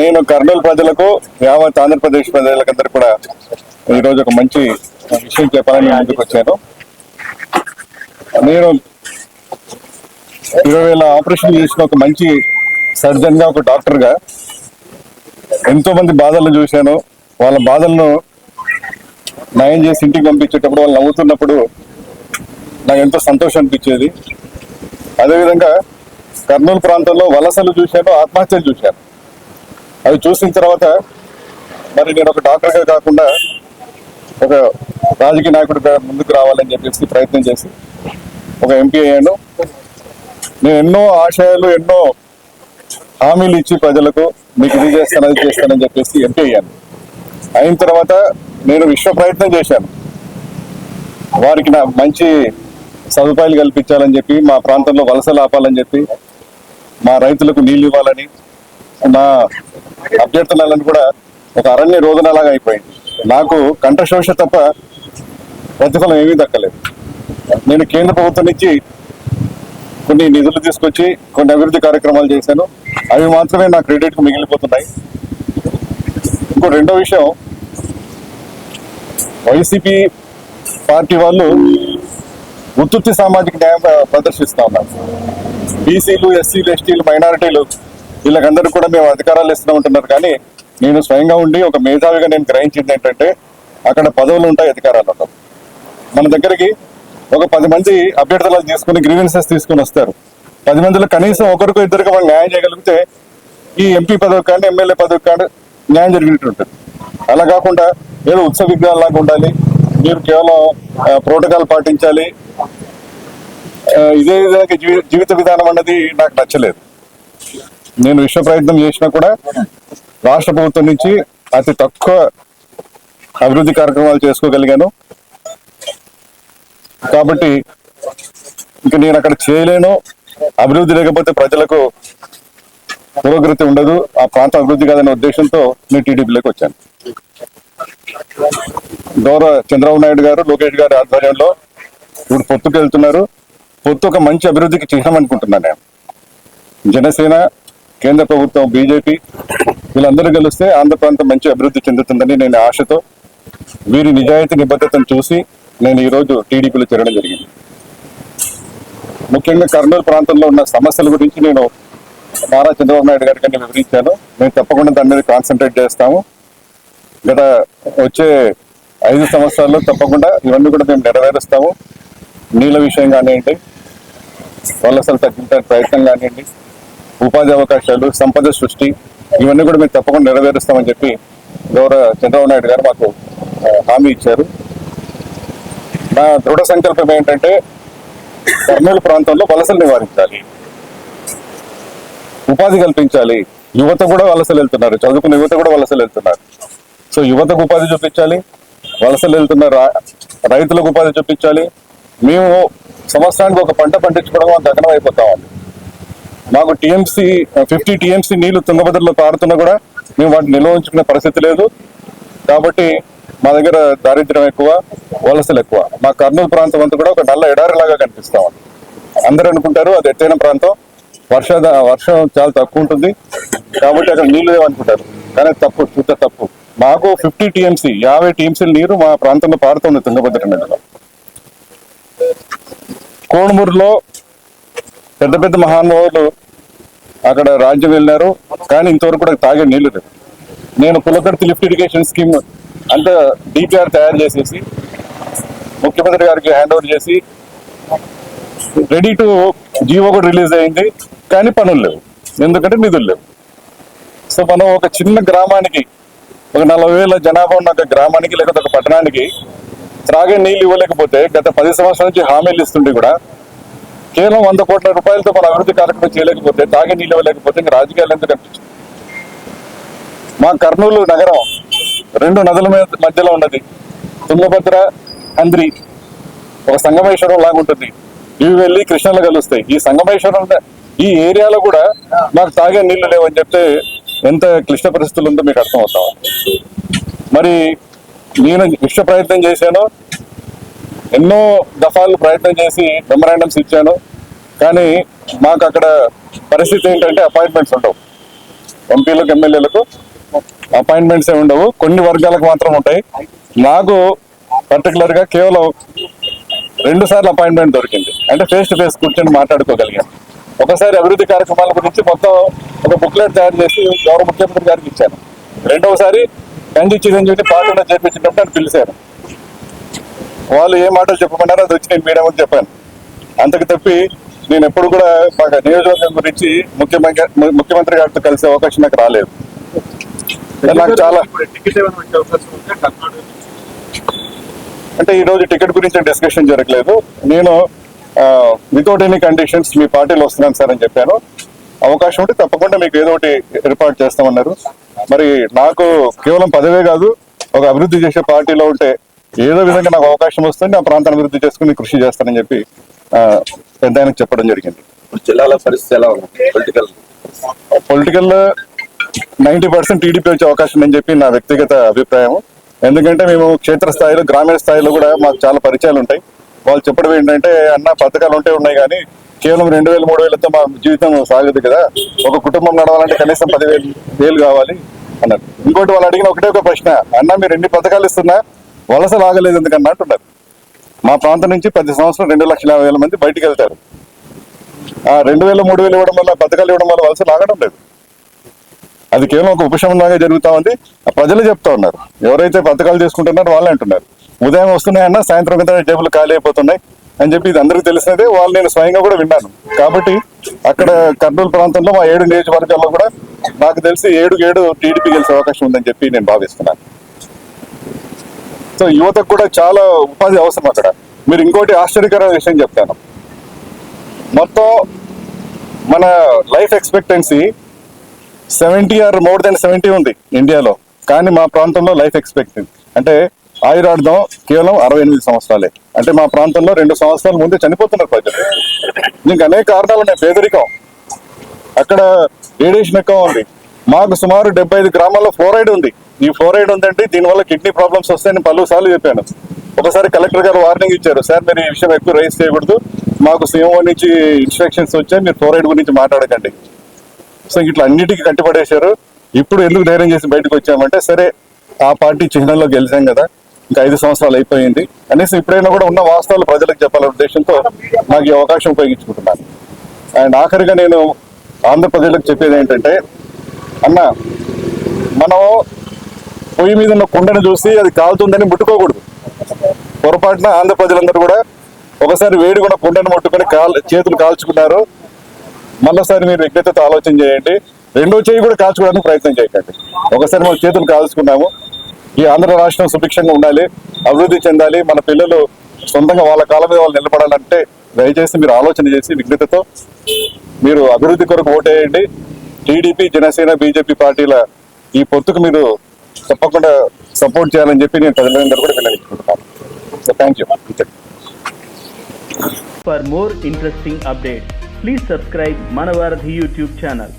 నేను కర్నూలు ప్రజలకు యావత్ ఆంధ్రప్రదేశ్ ప్రజలకందరూ కూడా ఈరోజు ఒక మంచి విషయం చెప్పాలని ముందుకు వచ్చాను. నేను 20,000 ఆపరేషన్ చేసిన ఒక మంచి సర్జన్ గా, ఒక డాక్టర్ గా ఎంతో మంది బాధలను చూశాను. వాళ్ళ బాధలను నయం చేసి ఇంటికి పంపించేటప్పుడు వాళ్ళు నవ్వుతున్నప్పుడు నాకు ఎంతో సంతోషం అనిపించేది. అదేవిధంగా కర్నూలు ప్రాంతంలో వలసలు చూశాను, ఆత్మహత్యలు చూశాను. అవి చూసిన తర్వాత మరి నేను ఒక డాక్టర్గా కాకుండా ఒక రాజకీయ నాయకుడిగా ముందుకు రావాలని చెప్పేసి ప్రయత్నం చేసి ఒక ఎంపీ అయ్యాను. నేను ఎన్నో ఆశయాలు, ఎన్నో హామీలు ఇచ్చి ప్రజలకు మీకు ఇది చేస్తాను, అది చేస్తానని చెప్పేసి ఎంపీ అయ్యాను. అయిన తర్వాత నేను విశ్వ ప్రయత్నం చేశాను. వారికి నా మంచి సదుపాయాలు కల్పించాలని చెప్పి, మా ప్రాంతంలో వలసలు ఆపాలని చెప్పి, మా రైతులకు నీళ్లు ఇవ్వాలని, నా అభ్యర్థనలను కూడా ఒక అరణ్య రోదనలాగా అయిపోయింది. నాకు కంఠశోష తప్ప ప్రతిఫలం ఏమీ దక్కలేదు. నేను కేంద్ర ప్రభుత్వం నుంచి కొన్ని నిధులు తీసుకొచ్చి కొన్ని అభివృద్ధి కార్యక్రమాలు చేశాను. అవి మాత్రమే నా క్రెడిట్కు మిగిలిపోతున్నాయి. ఇంకో రెండో విషయం, వైసీపీ పార్టీ వాళ్ళు ఉత్తుత్తి సామాజిక న్యాయం ప్రదర్శిస్తా ఉన్నారు. బీసీలు, ఎస్సీలు, ఎస్టీలు, మైనారిటీలు వీళ్ళకందరూ కూడా మేము అధికారాలు ఇస్తూ ఉంటున్నారు. కానీ నేను స్వయంగా ఉండి ఒక మేధావిగా నేను గ్రహించింది ఏంటంటే, అక్కడ పదవులు ఉంటాయి, అధికారాలు ఉంటాయి. మన దగ్గరికి ఒక 10 మంది అభ్యర్థులను తీసుకుని గ్రీవెన్సెస్ తీసుకుని వస్తారు. 10 మందిలో కనీసం ఒకరికి ఇద్దరికి వాళ్ళు న్యాయం చేయగలిగితే ఈ ఎంపీ పదవి కానీ, ఎమ్మెల్యే పదవి కానీ న్యాయం జరిగినట్టు ఉంటుంది. అలా కాకుండా ఏదో ఉత్సవ విగ్రహాలాగా ఉండాలి, మీరు కేవలం ప్రోటోకాల్ పాటించాలి, ఇదే విధంగా జీవిత విధానం అన్నది నాకు నచ్చలేదు. నేను విశ్వ ప్రయత్నం చేసినా కూడా రాష్ట్ర ప్రభుత్వం నుంచి అతి తక్కువ అభివృద్ధి కార్యక్రమాలు చేసుకోగలిగాను. కాబట్టి ఇంకా నేను అక్కడ చేయలేను. అభివృద్ధి లేకపోతే ప్రజలకు పురోగతి ఉండదు, ఆ ప్రాంతం అభివృద్ధి కాదనే ఉద్దేశంతో నేను టీడీపీలోకి వచ్చాను. గౌరవ చంద్రబాబు నాయుడు గారు, లోకేష్ గారి ఆధ్వర్యంలో ఇప్పుడు పొత్తుకు వెళ్తున్నారు. పొత్తు ఒక మంచి అభివృద్ధికి చిహ్నం అనుకుంటున్నాను నేను. జనసేన, కేంద్ర ప్రభుత్వం, బీజేపీ వీళ్ళందరూ కలిస్తే ఆంధ్ర ప్రాంతం మంచి అభివృద్ధి చెందుతుందని నేను ఆశతో, వీరి నిజాయితీ నిబద్ధతను చూసి నేను ఈరోజు టీడీపీలో చేరడం జరిగింది. ముఖ్యంగా కర్నూలు ప్రాంతంలో ఉన్న సమస్యల గురించి నేను నారా చంద్రబాబు నాయుడు గారికి వివరించాను. మేము తప్పకుండా దాని మీద కాన్సన్ట్రేట్ చేస్తాము. గత వచ్చే 5 సంవత్సరాల్లో తప్పకుండా ఇవన్నీ కూడా మేము నెరవేరుస్తాము. నీళ్ళ విషయం కానివ్వండి, వలసలు తగ్గించడానికి ప్రయత్నం కానివ్వండి, ఉపాధి అవకాశాలు, సంపద సృష్టి, ఇవన్నీ కూడా మేము తప్పకుండా నెరవేరుస్తామని చెప్పి గౌరవ చంద్రబాబు నాయుడు గారు మాకు హామీ ఇచ్చారు. నా దృఢ సంకల్పం ఏంటంటే, కర్నూలు ప్రాంతంలో వలసలు నివారించాలి, ఉపాధి కల్పించాలి. యువత కూడా వలసలు వెళ్తున్నారు, చదువుకున్న యువత కూడా వలసలు వెళ్తున్నారు. సో యువతకు ఉపాధి చూపించాలి, వలసలు వెళ్తున్న రైతులకు ఉపాధి చూపించాలి. మేము సంవత్సరానికి ఒక పంట పండించుకోవడం గగనం అయిపోతామండి. మాకు 50 టీఎంసీ నీళ్లు తుంగభద్రలో పారుతున్నా కూడా మేము వాటిని నిల్వ ఉంచుకునే పరిస్థితి లేదు. కాబట్టి మా దగ్గర దారిద్ర్యం ఎక్కువ, వలసలు ఎక్కువ. మా కర్నూలు ప్రాంతం అంతా కూడా ఒక నల్ల ఎడారిలాగా కనిపిస్తామండి. అందరూ అనుకుంటారు అది ఎత్తైన ప్రాంతం, వర్షం చాలా తక్కువ ఉంటుంది కాబట్టి అక్కడ నీళ్లు లేవనుకుంటారు. కానీ తప్పు, చూత తప్పు. మాకు 50 టీఎంసీ 50 టీఎంసీల నీరు మా ప్రాంతంలో పారుతుంది తుంగభద్ర నదిలో. కోణమూరులో పెద్ద పెద్ద మహానుభావులు అక్కడ రాజ్యం వెళ్ళినారు, కానీ ఇంతవరకు కూడా తాగే నీళ్లు లేవు. నేను పులకర్తి లిఫ్ట్ ఇరిగేషన్ స్కీమ్ అంతా డిపిఆర్ తయారు చేసేసి ముఖ్యమంత్రి గారికి హ్యాండ్ ఓవర్ చేసి రెడీ టు జీవో కూడా రిలీజ్ అయింది. కానీ పనులు లేవు, ఎందుకంటే నిధులు లేవు. సో మనం ఒక చిన్న గ్రామానికి, ఒక 40,000 జనాభా ఉన్న ఒక గ్రామానికి లేకపోతే ఒక పట్టణానికి త్రాగే నీళ్ళు ఇవ్వలేకపోతే, గత 10 సంవత్సరాల నుంచి హామీలు ఇస్తుంటే కూడా కేవలం 100 కోట్ల రూపాయలతో మన అభివృద్ధి కార్యక్రమం చేయలేకపోతే, తాగే నీళ్ళు ఇవ్వలేకపోతే ఇంకా రాజకీయాలు ఎందుకు అనిపించింది? మా కర్నూలు నగరం 2 నదుల మధ్యలో ఉన్నది. తుంగభద్ర, అంద్రి ఒక సంగమేశ్వరం లాగా ఉంటుంది. ఇవి వెళ్ళి కృష్ణలో కలుస్తాయి. ఈ సంగమేశ్వరం ఈ ఏరియాలో కూడా మాకు తాగే నీళ్లు లేవని చెప్తే ఎంత క్లిష్ట పరిస్థితులు ఉందో మీకు అర్థమవుతాం. మరి నేను విశ్వ ప్రయత్నం చేశాను, ఎన్నో దఫాలు ప్రయత్నం చేసి మెమరాండమ్స్ ఇచ్చాను. కానీ మాకు అక్కడ పరిస్థితి ఏంటంటే అపాయింట్మెంట్స్ ఉండవు. ఎంపీలకు ఎమ్మెల్యేలకు అపాయింట్మెంట్స్ ఏ ఉండవు, కొన్ని వర్గాలకు మాత్రం ఉంటాయి. నాకు పర్టికులర్ గా కేవలం 2 సార్లు అపాయింట్మెంట్ దొరికింది. అంటే ఫేస్ టు ఫేస్ కూర్చొని మాట్లాడుకోగలిగాను. ఒకసారి అభివృద్ధి కార్యక్రమాల గురించి మొత్తం ఒక బుక్లెట్ తయారు చేసి గౌరవ ముఖ్యమంత్రి గారికి ఇచ్చాను. రెండవసారి కంచి చిరంజీవిని పార్టీలో చేర్పించినప్పుడు నన్ను పిలిచారు. వాళ్ళు ఏ మాటలు చెప్పమన్నారో అది వచ్చి నేను మీడియా ముందు చెప్పాను. అంతకు తప్పి నేను ఎప్పుడు కూడా మాకు నియోజకవర్గం గురించి ముఖ్యమంత్రి గారితో కలిసే అవకాశం నాకు రాలేదు. నాకు చాలా అంటే ఈ రోజు టికెట్ గురించి డిస్కషన్ జరగలేదు. నేను వితౌట్ ఎనీ కండిషన్స్ మీ పార్టీలో వస్తున్నాను సార్ అని చెప్పాను. అవకాశం ఉంటే తప్పకుండా మీకు ఏదో ఒకటి ఏర్పాటు చేస్తామన్నారు. మరి నాకు కేవలం పదవే కాదు, ఒక అభివృద్ధి చేసే పార్టీలో ఉంటే ఏదో విధంగా నాకు అవకాశం వస్తుంది, నా ప్రాంతాన్ని అభివృద్ధి చేసుకుని కృషి చేస్తానని చెప్పి పెద్ద ఆయనకు చెప్పడం జరిగింది. జిల్లాల పరిస్థితి ఎలా ఉంది? పొలిటికల్ 90% టీడీపీ వచ్చే అవకాశం అని చెప్పి నా వ్యక్తిగత అభిప్రాయం. ఎందుకంటే మేము క్షేత్రస్థాయిలో, గ్రామీణ స్థాయిలో కూడా మాకు చాలా పరిచయాలు ఉంటాయి. వాళ్ళు చెప్పడం ఏంటంటే, అన్న పథకాలు ఉన్నాయి కానీ కేవలం 2,000 3,000తో మా జీవితం సాగదు కదా, ఒక కుటుంబం నడవాలంటే కనీసం 10,000 కావాలి అన్నారు. ఇంకోటి వాళ్ళు అడిగిన ఒకటే ఒక ప్రశ్న, అన్న మీరు ఎన్ని పథకాలు ఇస్తున్నా వలసలు ఆగలేదు ఎందుకన్నా అంటున్నారు. మా ప్రాంతం నుంచి 10 సంవత్సరం 2,50,000 మంది బయటికి వెళ్తారు. ఆ 2,000 3,000 ఇవ్వడం వల్ల, పథకాలు ఇవ్వడం వల్ల వలసలు ఆగడం లేదు. అది కేవలం ఒక ఉపశమనంగా జరుగుతా ఉంది. ప్రజలు చెప్తా ఉన్నారు, ఎవరైతే పథకాలు తీసుకుంటున్నారో వాళ్ళే అంటున్నారు, ఉదయం వస్తున్నాయన్నా సాయంత్రం కింద జేబులు ఖాళీ అయిపోతున్నాయి అని చెప్పి ఇది అందరికీ తెలిసినదే. వాళ్ళు నేను స్వయంగా కూడా విన్నాను. కాబట్టి అక్కడ కర్నూలు ప్రాంతంలో మా 7 నియోజకవర్గాల్లో కూడా నాకు తెలిసి 7 టీడీపీ గెలిచే అవకాశం ఉందని చెప్పి నేను భావిస్తున్నాను. సో యువతకు కూడా చాలా ఉపాధి అవసరం అక్కడ. మీరు ఇంకోటి ఆశ్చర్యకరమైన విషయం చెప్తాను, మొత్తం మన life expectancy 70 or more than 70 ఉంది ఇండియాలో. కానీ మా ప్రాంతంలో లైఫ్ ఎక్స్పెక్టెన్సీ అంటే ఆయురార్థం కేవలం 68 సంవత్సరాలే. అంటే మా ప్రాంతంలో 2 సంవత్సరాల ముందే చనిపోతున్నారు ప్రజలు. దీనికి అనేక కారణాలు ఉన్నాయి. పేదరికం, అక్కడ రేడియేషన్ ఎక్కువ ఉంది. మాకు సుమారు 75 గ్రామాల్లో ఫ్లోరైడ్ ఉంది. ఈ ఫ్లోరైడ్ ఉందంటే దీనివల్ల కిడ్నీ ప్రాబ్లమ్స్ వస్తాయని పలు సార్లు చెప్పాను. ఒకసారి కలెక్టర్ గారు వార్నింగ్ ఇచ్చారు, సార్ మీరు ఈ విషయం ఎక్కువ రైజ్ చేయకూడదు, మాకు సీఎంఓ నుంచి ఇన్స్ట్రక్షన్స్ వచ్చాయి, మీరు ఫ్లోరైడ్ గురించి మాట్లాడకండి. సో ఇట్లా అన్నిటికీ కట్టిపడేశారు. ఇప్పుడు ఎందుకు ధైర్యం చేసి బయటకు వచ్చామంటే, సరే ఆ పార్టీ చిహ్నంలో గెలిచాం కదా, ఇంకా 5 సంవత్సరాలు అయిపోయింది అనేసి ఇప్పుడైనా కూడా ఉన్న వాస్తవాలు ప్రజలకు చెప్పాలనే ఉద్దేశంతో నాకు ఈ అవకాశం ఉపయోగించుకుంటున్నాను. అండ్ ఆఖరిగా నేను ఆంధ్ర ప్రజలకు చెప్పేది ఏంటంటే, అన్న మనం పొయ్యి మీద ఉన్న కుండను చూసి అది కాలుతుందని ముట్టుకోకూడదు. పొరపాటున ఆంధ్ర ప్రజలందరూ కూడా ఒకసారి వేడిగా కుండను ముట్టుకొని చేతులు కాల్చుకున్నారు. మళ్ళీసారి మీరు విజ్ఞతతో ఆలోచన చేయండి, 2వ చేయి కూడా కాల్చుకోవడానికి ప్రయత్నం చేయకండి. ఒకసారి మన చేతులు కాల్చుకున్నాము. ఈ ఆంధ్ర రాష్ట్రం సుభిక్షంగా ఉండాలి, అభివృద్ధి చెందాలి, మన పిల్లలు సొంతంగా వాళ్ళ కాళ్ళ మీద వాళ్ళు నిలబడాలంటే దయచేసి మీరు ఆలోచన చేసి విజ్ఞతతో మీరు అభివృద్ధి కొరకు ఓటేయండి. టీడీపీ, జనసేన, బీజేపీ పార్టీల ఈ పొత్తుకు మీరు తప్పకుండా సపోర్ట్ చేయాలని చెప్పి నేను ప్రజలందరూ కూడా విన్నవించుకుంటున్నాను. So thank you. For more interesting updates, please subscribe Manavarathi YouTube channel.